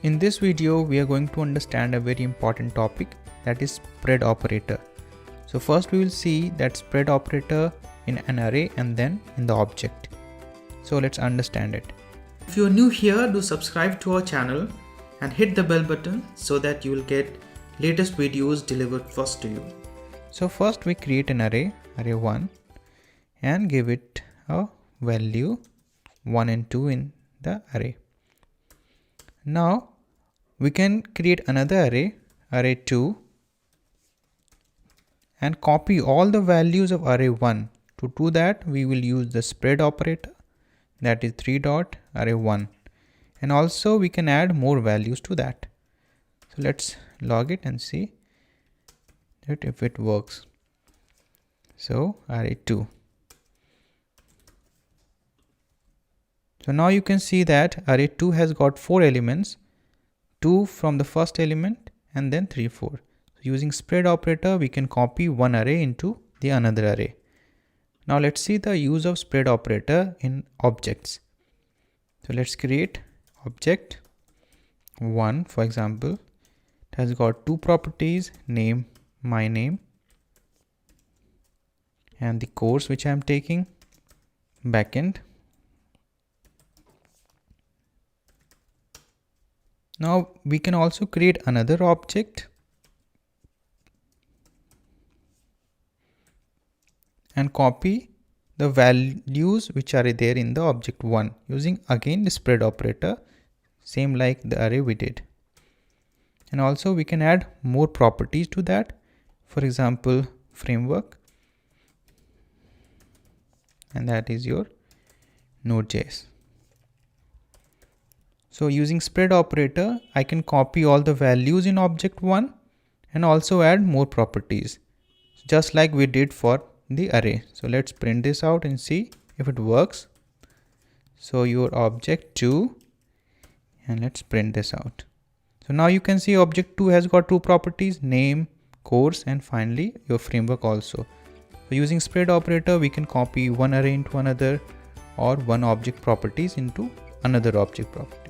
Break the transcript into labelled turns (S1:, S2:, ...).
S1: In this video, we are going to understand a very important topic, that is spread operator. So first we will see that spread operator in an array and then in the object. So let's understand it. If you are new here, do subscribe to our channel and hit the bell button so that you will get latest videos delivered first to you. So first we create an array 1, and give it a value 1 and 2 in the array. Now we can create another array 2, and copy all the values of array 1. To do that, we will use the spread operator, that is 3 dot array 1, and also we can add more values to that. So let's log it and see that if it works. So array 2. So now you can see that array 2 has got 4 elements, 2 from the first element and then 3, 4. So using spread operator, we can copy one array into the another array. Now let's see the use of spread operator in objects. So let's create object 1, for example. It has got 2 properties, name, my name, and the course which I am taking, backend. Now we can also create another object and copy the values which are there in the object 1 using again the spread operator, same like the array we did. And also we can add more properties to that, for example framework, and that is your Node.js. So using spread operator, I can copy all the values in object 1 and also add more properties, just like we did for the array. So let's print this out and see if it works. So your object 2, and let's print this out. So now you can see object 2 has got 2 properties, name, course, and finally your framework also. So using spread operator, we can copy one array into another or one object properties into another object property.